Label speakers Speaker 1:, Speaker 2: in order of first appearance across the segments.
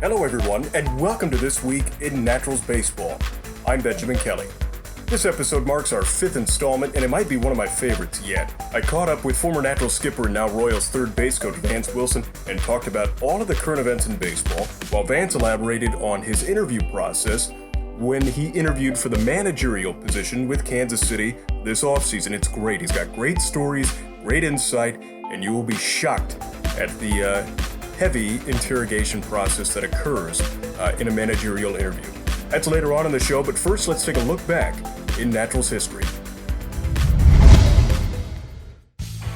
Speaker 1: Hello everyone, and welcome to This Week in Naturals Baseball. I'm Benjamin Kelly. This episode marks our fifth installment, and it might be one of my favorites yet. I caught up with former Naturals skipper and now Royals third base coach Vance Wilson and talked about all of the current events in baseball, while Vance elaborated on his interview process when he interviewed for the managerial position with Kansas City this offseason. It's great. He's got great stories, great insight, and you will be shocked at the heavy interrogation process that occurs in a managerial interview. That's later on in the show, but first let's take a look back in Naturals history.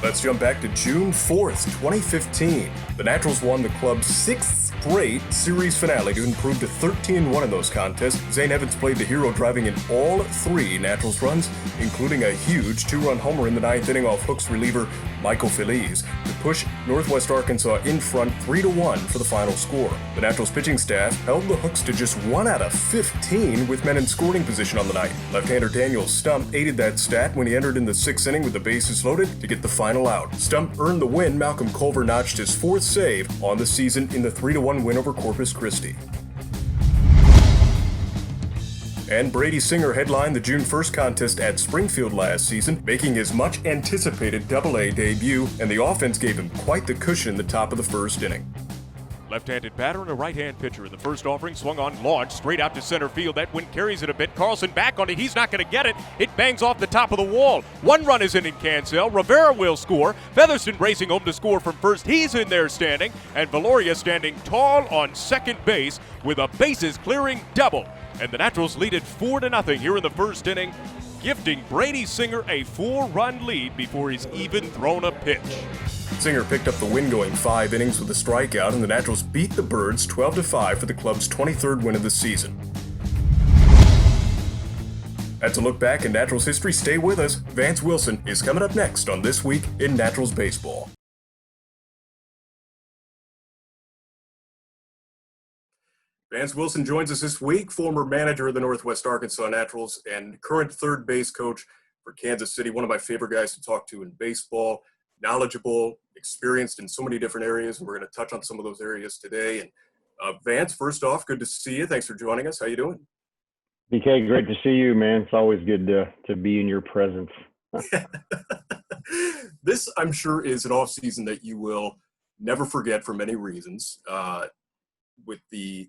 Speaker 1: Let's jump back to June 4th, 2015. The Naturals won the club's sixth straight series finale to improve to 13-1 in those contests. Zane Evans played the hero, driving in all three Naturals runs, including a huge two-run homer in the ninth inning off Hooks reliever Michael Feliz to push Northwest Arkansas in front 3-1 for the final score. The Naturals pitching staff held the Hooks to just 1 out of 15 with men in scoring position on the night. Left-hander Daniel Stump aided that stat when he entered in the sixth inning with the bases loaded to get the final out. Stump earned the win. Malcolm Culver notched his fourth save on the season in the 3-1 win over Corpus Christi. And Brady Singer headlined the June 1st contest at Springfield last season, making his much-anticipated Double-A debut, and the offense gave him quite the cushion in the top of the first inning.
Speaker 2: Left-handed batter and a right-hand pitcher. The first offering swung on, launch straight out to center field. That wind carries it a bit. Carlson back on it. He's not going to get it. It bangs off the top of the wall. One run is in Cancel. Rivera will score. Featherston racing home to score from first. He's in there standing. And Valoria standing tall on second base with a bases-clearing double. And the Naturals lead it 4-0 here in the first inning, gifting Brady Singer a 4-run lead before he's even thrown a pitch.
Speaker 1: Singer picked up the win going 5 innings with a strikeout, and the Naturals beat the Birds 12-5 for the club's 23rd win of the season. That's a look back in Naturals history. Stay with us. Vance Wilson is coming up next on This Week in Naturals Baseball. Vance Wilson joins us this week, former manager of the Northwest Arkansas Naturals and current third base coach for Kansas City. One of my favorite guys to talk to in baseball, knowledgeable, experienced in so many different areas, and we're going to touch on some of those areas today. And Vance, first off, good to see you. Thanks for joining us. How you doing?
Speaker 3: BK, great to see you, man. It's always good to be in your presence.
Speaker 1: This, I'm sure, is an off season that you will never forget for many reasons. With the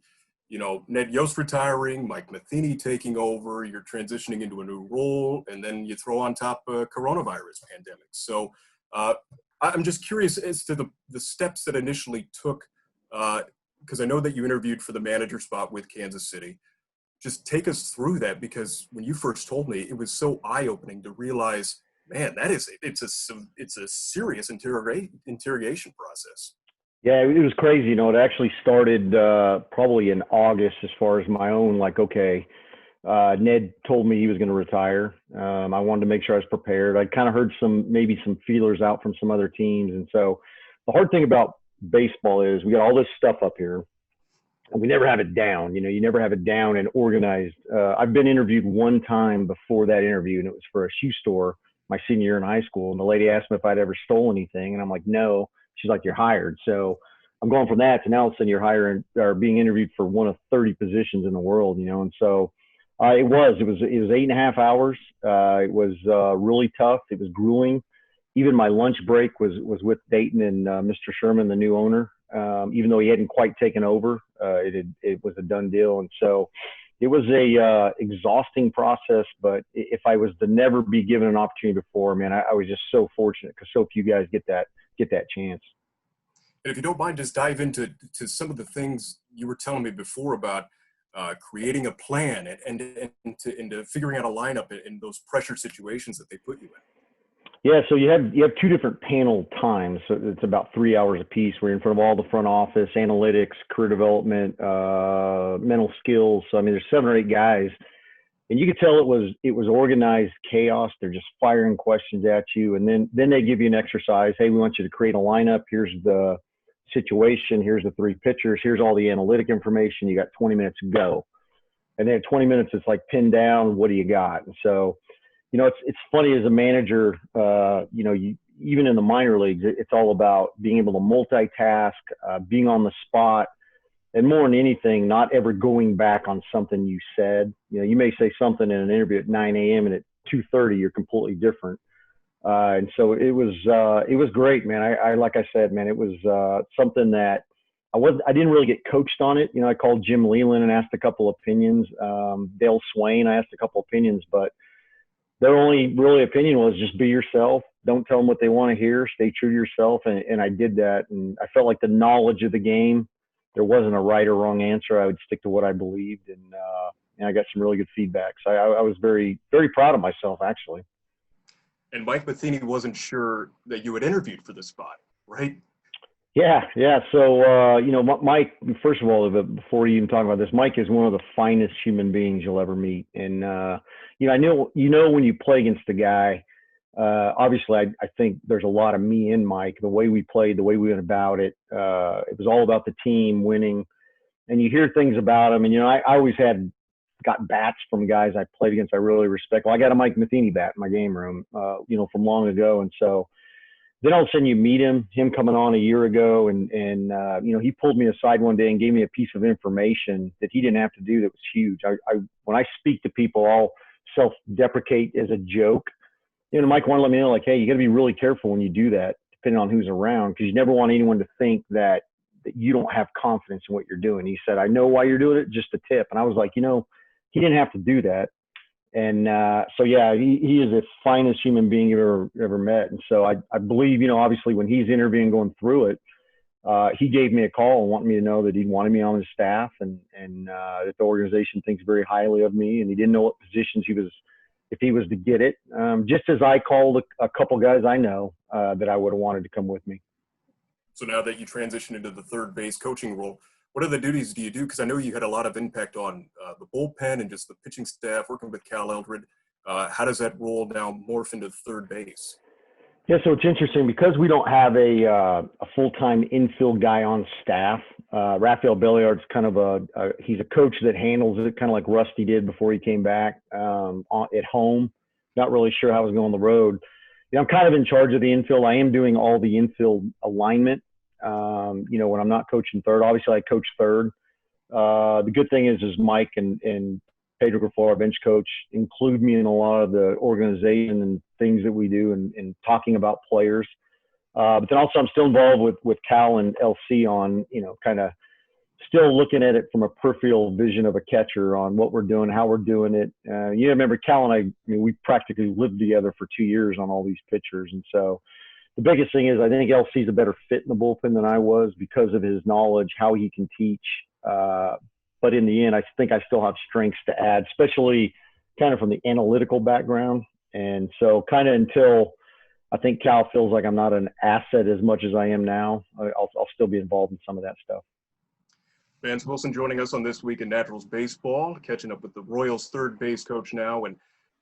Speaker 1: Ned Yost retiring, Mike Matheny taking over, you're transitioning into a new role, and then you throw on top coronavirus pandemic. So I'm just curious as to the steps that initially took, because I know that you interviewed for the manager spot with Kansas City. Just take us through that, because when you first told me, it was so eye-opening to realize, man, it's a serious interrogation process.
Speaker 3: Yeah, it was crazy. It actually started probably in August as far as my own, Ned told me he was going to retire. I wanted to make sure I was prepared. I kind of heard maybe some feelers out from some other teams. And so the hard thing about baseball is we got all this stuff up here and we never have it down. You never have it down and organized. I've been interviewed one time before that interview, and it was for a shoe store my senior year in high school. And the lady asked me if I'd ever stole anything. And I'm like, no. She's like, you're hired. So I'm going from that to now all of a sudden you're hiring or being interviewed for one of 30 positions in the world, And so it was 8.5 hours. It was really tough. It was grueling. Even my lunch break was with Dayton and Mr. Sherman, the new owner. Even though he hadn't quite taken over, it was a done deal. And so it was a exhausting process, but if I was to never be given an opportunity before, man, I was just so fortunate because so few guys get that chance.
Speaker 1: And if you don't mind, just dive into some of the things you were telling me before about creating a plan and into figuring out a lineup in those pressure situations that they put you in.
Speaker 3: Yeah, so you have 2 different panel times. So it's about 3 hours apiece. We're in front of all the front office, analytics, career development, mental skills. So there's 7 or 8 guys. And you could tell it was organized chaos. They're just firing questions at you. And then they give you an exercise. Hey, we want you to create a lineup. Here's the situation. Here's the 3 pitchers. Here's all the analytic information. You got 20 minutes to go. And then 20 minutes, it's like pinned down. What do you got? And so, it's funny as a manager, even in the minor leagues, it's all about being able to multitask, being on the spot, and more than anything, not ever going back on something you said. You know, you may say something in an interview at 9 a.m. and at 2:30 you're completely different. And so it was great, man. I like I said, man, it was something that I didn't really get coached on it. You know, I called Jim Leland and asked a couple opinions. Dale Swain, I asked a couple opinions, but their only really opinion was just be yourself. Don't tell them what they want to hear. Stay true to yourself. And I did that. And I felt like the knowledge of the game, there wasn't a right or wrong answer. I would stick to what I believed. And I got some really good feedback. So I was very, very proud of myself, actually.
Speaker 1: And Mike Matheny wasn't sure that you had interviewed for the spot, right?
Speaker 3: Yeah. So, you know, Mike, first of all, before you even talk about this, Mike is one of the finest human beings you'll ever meet. And, you know, when you play against the guy, obviously I think there's a lot of me in Mike, the way we played, the way we went about it. It was all about the team winning, and you hear things about him. And, you know, I always got bats from guys I played against I really respect. Well, I got a Mike Matheny bat in my game room, you know, from long ago. And so then all of a sudden you meet him coming on a year ago. And you know, he pulled me aside one day and gave me a piece of information that he didn't have to do that was huge. When I speak to people, I'll self-deprecate as a joke. You know, Mike wanted to let me know, like, hey, you got to be really careful when you do that, depending on who's around, because you never want anyone to think that you don't have confidence in what you're doing. He said, I know why you're doing it, just a tip. And I was like, you know, he didn't have to do that. And so, yeah, he is the finest human being you've ever met. And so I believe, you know, obviously when he's interviewing, going through it, he gave me a call and wanted me to know that he wanted me on his staff and that the organization thinks very highly of me. And he didn't know what positions if he was to get it. Just as I called a couple guys I know that I would have wanted to come with me.
Speaker 1: So now that you transition into the third base coaching role, what other duties do you do? Because I know you had a lot of impact on the bullpen and just the pitching staff, working with Cal Eldred. How does that role now morph into third base?
Speaker 3: Yeah, so it's interesting because we don't have a full-time infield guy on staff. Rafael Belliard's kind of he's a coach that handles it, kind of like Rusty did before he came back at home. Not really sure how it was going on the road. You know, I'm kind of in charge of the infield. I am doing all the infield alignment. You know, when I'm not coaching third, obviously I coach third. The good thing is Mike and Pedro Grafal, our bench coach, include me in a lot of the organization and things that we do and talking about players. But then also I'm still involved with Cal and LC on, you know, kind of still looking at it from a peripheral vision of a catcher on what we're doing, how we're doing it. You remember Cal and I mean, we practically lived together for 2 years on all these pitchers. And so the biggest thing is I think LC's a better fit in the bullpen than I was because of his knowledge, how he can teach. But in the end, I think I still have strengths to add, especially kind of from the analytical background. And so kind of until I think Cal feels like I'm not an asset as much as I am now, I'll still be involved in some of that stuff.
Speaker 1: Vance Wilson joining us on This Week in Naturals Baseball, catching up with the Royals third base coach now. And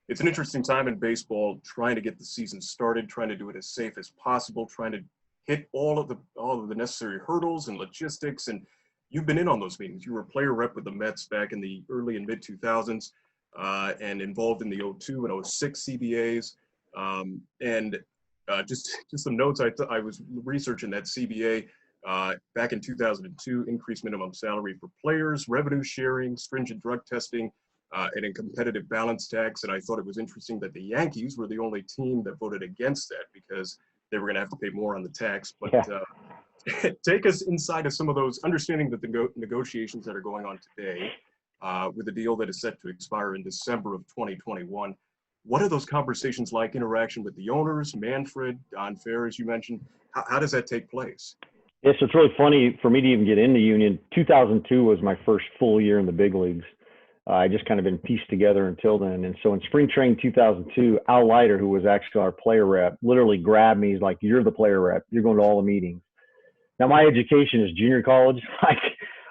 Speaker 1: it's an interesting time in baseball, trying to get the season started, trying to do it as safe as possible, trying to hit all of the necessary hurdles and logistics. And you've been in on those meetings. You were a player rep with the Mets back in the early and mid 2000s and involved in the 02 and 06 CBAs. Just some notes. I was researching that CBA back in 2002, increased minimum salary for players, revenue sharing, stringent drug testing, and a competitive balance tax. And I thought it was interesting that the Yankees were the only team that voted against that because they were going to have to pay more on the tax. But take us inside of some of those, understanding that the negotiations that are going on today with a deal that is set to expire in December of 2021. What are those conversations like, interaction with the owners, Manfred, Don Fair, as you mentioned? How does that take place?
Speaker 3: Yes, it's really funny for me to even get into Union. 2002 was my first full year in the big leagues. I just kind of been pieced together until then. And so in spring training 2002, Al Leiter, who was actually our player rep, literally grabbed me. He's like, you're the player rep. You're going to all the meetings. Now, my education is junior college.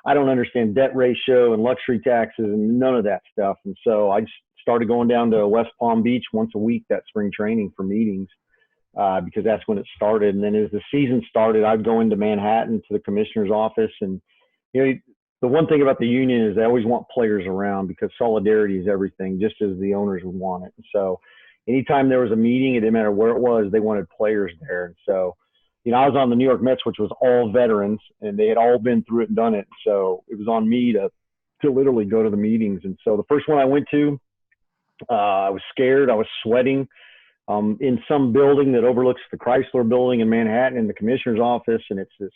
Speaker 3: I don't understand debt ratio and luxury taxes and none of that stuff. And so I just started going down to West Palm Beach once a week that spring training for meetings because that's when it started. And then as the season started, I'd go into Manhattan to the commissioner's office. And, you know, the one thing about the union is they always want players around because solidarity is everything, just as the owners would want it. And so anytime there was a meeting, it didn't matter where it was, they wanted players there. And so I was on the New York Mets, which was all veterans, and they had all been through it and done it. So it was on me to literally go to the meetings. And so the first one I went to, I was scared. I was sweating. In some building that overlooks the Chrysler Building in Manhattan, in the commissioner's office, and it's this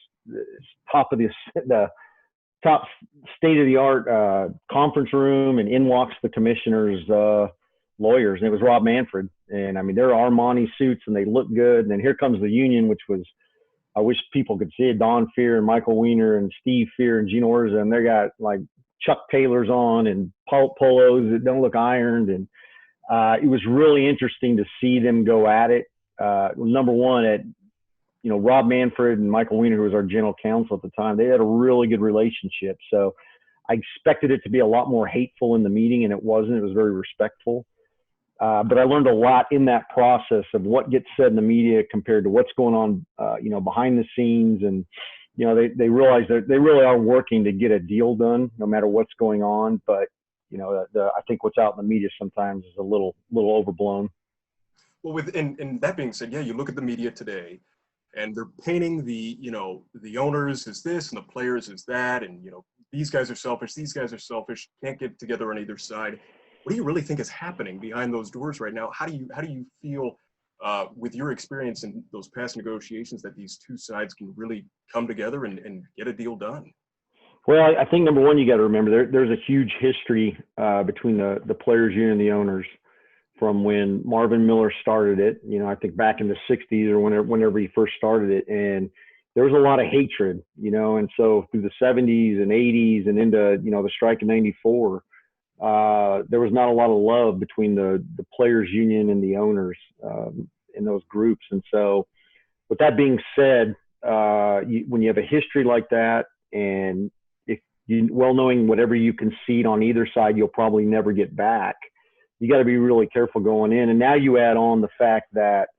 Speaker 3: top of the top state-of-the-art conference room, and in walks the commissioner's lawyers, and it was Rob Manfred. And I mean, they're Armani suits, and they look good. And then here comes the union, which was, I wish people could see it, Don Fear and Michael Weiner and Steve Fear and Gene Orza, and they got like Chuck Taylors on and polos that don't look ironed. And it was really interesting to see them go at it. Number one, at Rob Manfred and Michael Weiner, who was our general counsel at the time, they had a really good relationship. So I expected it to be a lot more hateful in the meeting, and it wasn't. It was very respectful. But I learned a lot in that process of what gets said in the media compared to what's going on, behind the scenes. And, they realize that they really are working to get a deal done no matter what's going on. But, I think what's out in the media sometimes is a little overblown.
Speaker 4: Well, and that being said, yeah, you look at the media today, and they're painting the owners as this and the players as that, and these guys are selfish, can't get together on either side. What do you really think is happening behind those doors right now? How do you feel with your experience in those past negotiations that these two sides can really come together and get a deal done?
Speaker 3: Well, I think number one, you got to remember there's a huge history between the players union and the owners from when Marvin Miller started it. I think back in the 60s or whenever he first started it, and there was a lot of hatred, and so through the 70s and 80s and into the strike in '94, there was not a lot of love between the players union and the owners in those groups. And so, with that being said, when you have a history like that, and knowing whatever you concede on either side, you'll probably never get back. You got to be really careful going in. And now you add on the fact that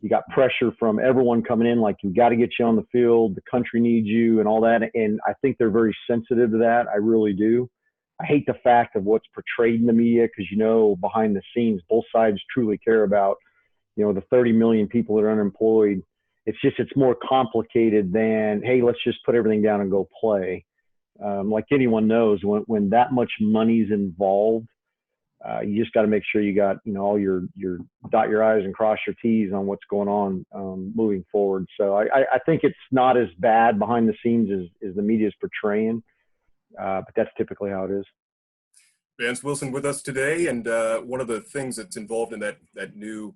Speaker 3: you got pressure from everyone coming in, like, we got to get you on the field, the country needs you, and all that. And I think they're very sensitive to that. I really do. I hate the fact of what's portrayed in the media, because behind the scenes, both sides truly care about the 30 million people that are unemployed. It's more complicated than, hey, let's just put everything down and go play. Like anyone knows, when that much money's involved, you just got to make sure you got all your dot your I's and cross your T's on what's going on moving forward. So I think it's not as bad behind the scenes as the media is portraying, but that's typically how it is.
Speaker 4: Vance Wilson with us today, and one of the things that's involved in that new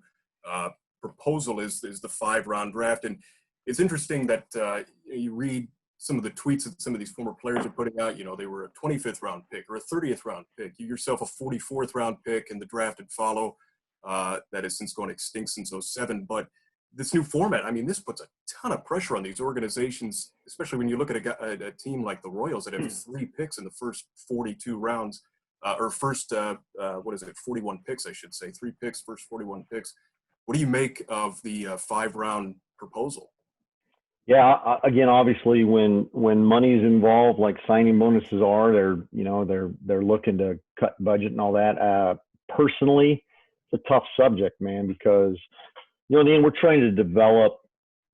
Speaker 4: proposal is the 5-round draft. And it's interesting that you read some of the tweets that some of these former players are putting out. They were a 25th round pick or a 30th round pick. You yourself a 44th round pick in the draft and follow that has since gone extinct since '07. But this new format, I mean, this puts a ton of pressure on these organizations, especially when you look at a team like the Royals that have 3 picks in the first 42 rounds, or first 41 picks, I should say. 3 picks, first 41 picks. What do you make of the 5-round proposal?
Speaker 3: Yeah, again, obviously, when money's involved, like signing bonuses are, they're looking to cut budget and all that. Personally, it's a tough subject, man, because in the end, we're trying to develop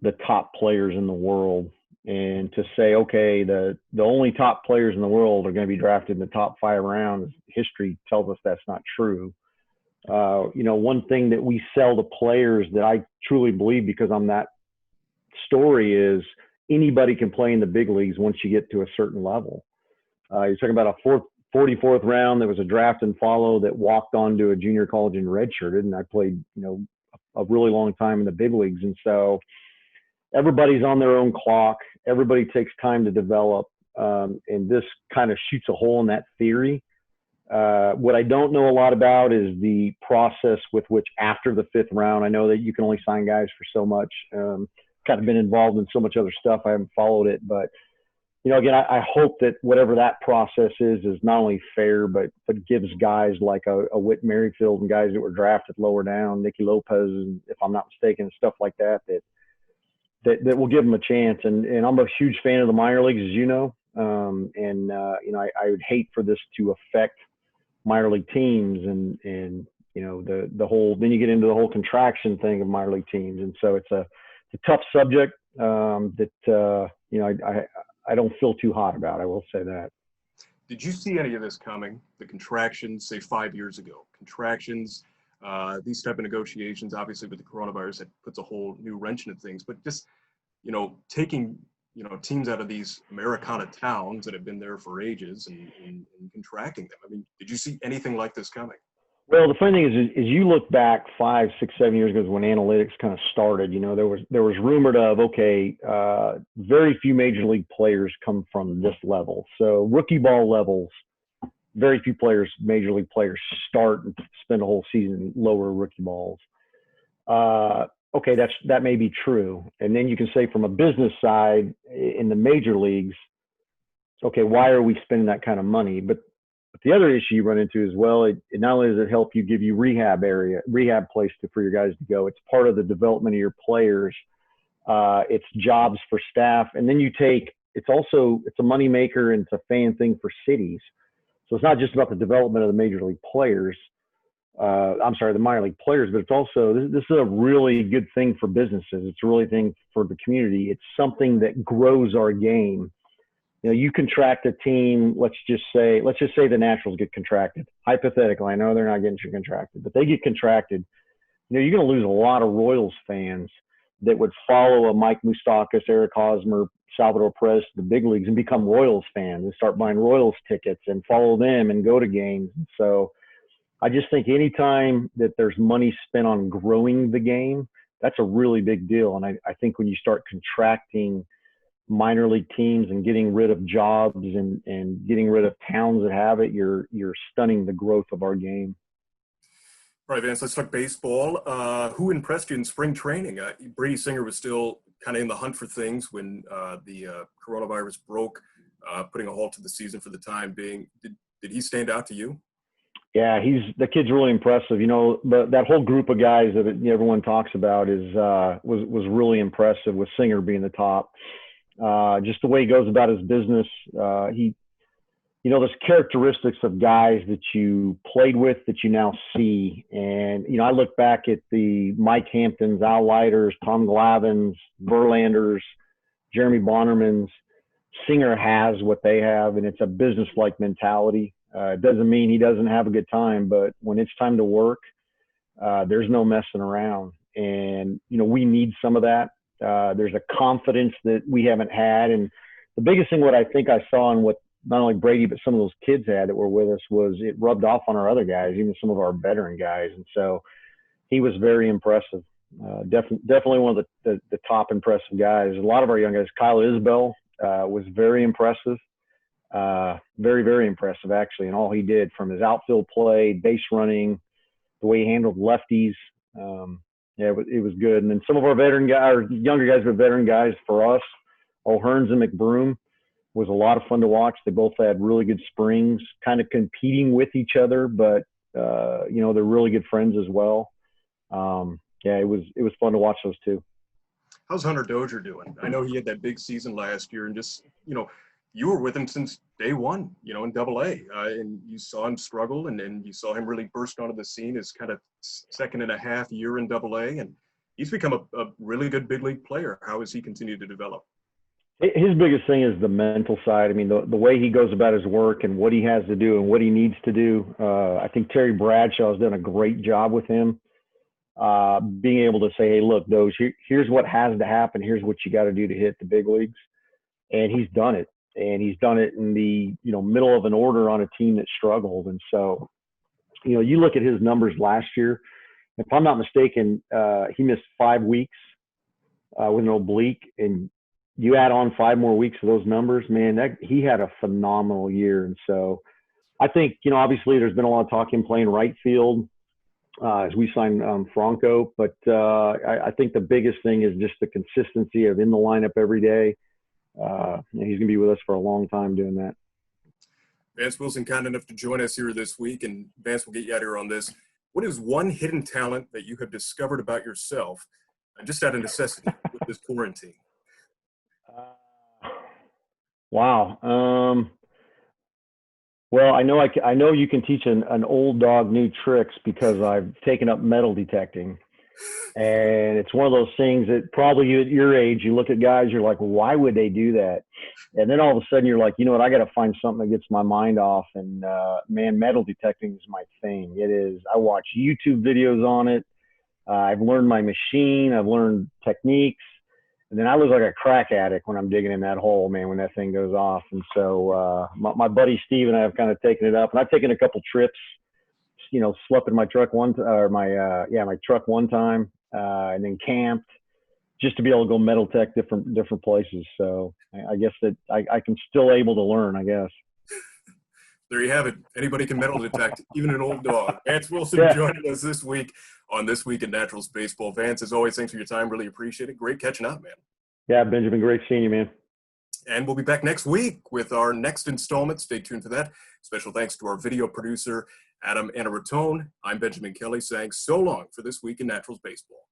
Speaker 3: the top players in the world, and to say, okay, the only top players in the world are going to be drafted in the top 5 rounds. History tells us that's not true. One thing that we sell to players that I truly believe, because I'm that story, is anybody can play in the big leagues once you get to a certain level. You're talking about a 44th round. There was a draft and follow that walked on to a junior college and redshirted, and I played, a really long time in the big leagues. And so everybody's on their own clock. Everybody takes time to develop. And this kind of shoots a hole in that theory. What I don't know a lot about is the process with which after the 5th round, I know that you can only sign guys for so much. Kind of been involved in so much other stuff. I haven't followed it, but again, I hope that whatever that process is not only fair, but gives guys like a Whit Merrifield and guys that were drafted lower down, Nicky Lopez, and if I'm not mistaken, stuff like that will give them a chance. And I'm a huge fan of the minor leagues, as you know. I would hate for this to affect minor league teams and the whole, then you get into the whole contraction thing of minor league teams. And so it's a tough subject. I don't feel too hot about. I will say that.
Speaker 4: Did you see any of this coming? The contractions, say 5 years ago, contractions, these type of negotiations, obviously with the coronavirus, it puts a whole new wrench into things, but just, taking, teams out of these Americana towns that have been there for ages and contracting them. I mean, did you see anything like this coming?
Speaker 3: Well, the funny thing is you look back 5, 6, 7 years ago when analytics kind of started. There was rumored of very few major league players come from this level. So rookie ball levels, very few players, major league players, start and spend a whole season lower rookie balls. That may be true, and then you can say from a business side in the major leagues, okay, why are we spending that kind of money? But the other issue you run into as well, it not only does it help you give you rehab place for your guys to go, it's part of the development of your players. It's jobs for staff. And then it's a money maker and it's a fan thing for cities. So it's not just about the development of the major league players. The minor league players, but it's also, this is a really good thing for businesses. It's a really thing for the community. It's something that grows our game. You contract a team, let's just say the Nationals get contracted. Hypothetically, I know they're not getting contracted, but they get contracted. You're going to lose a lot of Royals fans that would follow a Mike Moustakas, Eric Hosmer, Salvador Perez to the big leagues and become Royals fans and start buying Royals tickets and follow them and go to games. And so I just think anytime that there's money spent on growing the game, that's a really big deal. And I think when you start contracting minor league teams and getting rid of jobs and getting rid of towns that have it, you're stunning the growth of our game.
Speaker 4: All right, Vance, let's talk baseball. Who impressed you in spring training? Brady Singer was still kind of in the hunt for things when the coronavirus broke, putting a halt to the season for the time being. Did he stand out to you?
Speaker 3: Yeah, the kid's really impressive. That whole group of guys that everyone talks about was really impressive, with Singer being the top. Just the way he goes about his business. There's characteristics of guys that you played with that you now see. And, I look back at the Mike Hamptons, Al Leiters, Tom Glavines, Verlanders, Jeremy Bonnermans. Singer has what they have, and it's a business-like mentality. It doesn't mean he doesn't have a good time, but when it's time to work, there's no messing around. And, we need some of that. There's a confidence that we haven't had. And the biggest thing, what I think I saw in what not only Brady, but some of those kids had that were with us, was it rubbed off on our other guys, even some of our veteran guys. And so he was very impressive. Definitely one of the top impressive guys. A lot of our young guys, Kyle Isbell was very impressive. Very, very impressive, actually, in all he did, from his outfield play, base running, the way he handled lefties. It was good. And then some of our veteran guys, our younger guys, but veteran guys for us, O'Hearns and McBroom, was a lot of fun to watch. They both had really good springs, kind of competing with each other, but they're really good friends as well. It was fun to watch those two.
Speaker 4: How's Hunter Dozier doing? I know he had that big season last year, and just, you were with him since day one, in Double-A, and you saw him struggle, and then you saw him really burst onto the scene as kind of second and a half year in Double-A, and he's become a really good big league player. How has he continued to develop?
Speaker 3: His biggest thing is the mental side. I mean, the way he goes about his work and what he has to do and what he needs to do. I think Terry Bradshaw has done a great job with him, being able to say, hey, look, Doge, here's what has to happen. Here's what you got to do to hit the big leagues. And he's done it. And he's done it in the middle of an order on a team that struggled. And so, you look at his numbers last year. If I'm not mistaken, he missed 5 weeks with an oblique, and you add on 5 more weeks of those numbers, man, he had a phenomenal year. And so I think, obviously there's been a lot of talk him playing right field as we signed Franco. But I think the biggest thing is just the consistency of in the lineup every day. And he's going to be with us for a long time doing that.
Speaker 4: Vance Wilson, kind enough to join us here this week, and Vance, we'll get you out here on this. What is one hidden talent that you have discovered about yourself, just out of necessity, with this quarantine?
Speaker 3: Wow. Well, I know you can teach an old dog new tricks, because I've taken up metal detecting. And it's one of those things that probably you, at your age, you look at guys, you're like, why would they do that? And then all of a sudden you're like, you know what, I got to find something that gets my mind off. And man, metal detecting is my thing. It is. I watch YouTube videos on it. I've learned my machine. I've learned techniques. And then I look like a crack addict when I'm digging in that hole, man, when that thing goes off. And so my buddy Steve and I have kind of taken it up. And I've taken a couple trips, you know, slept in my truck my truck one time, and then camped just to be able to go metal tech different places. So I guess that I can still able to learn, I guess.
Speaker 4: There you have it. Anybody can metal detect, even an old dog. Vance Wilson joining us this week on This Week in Naturals Baseball. Vance, as always, thanks for your time. Really appreciate it. Great catching up, man.
Speaker 3: Yeah, Benjamin, great seeing you, man.
Speaker 4: And we'll be back next week with our next installment. Stay tuned for that. Special thanks to our video producer, Adam Anaratone. I'm Benjamin Kelly saying so long for This Week in Naturals Baseball.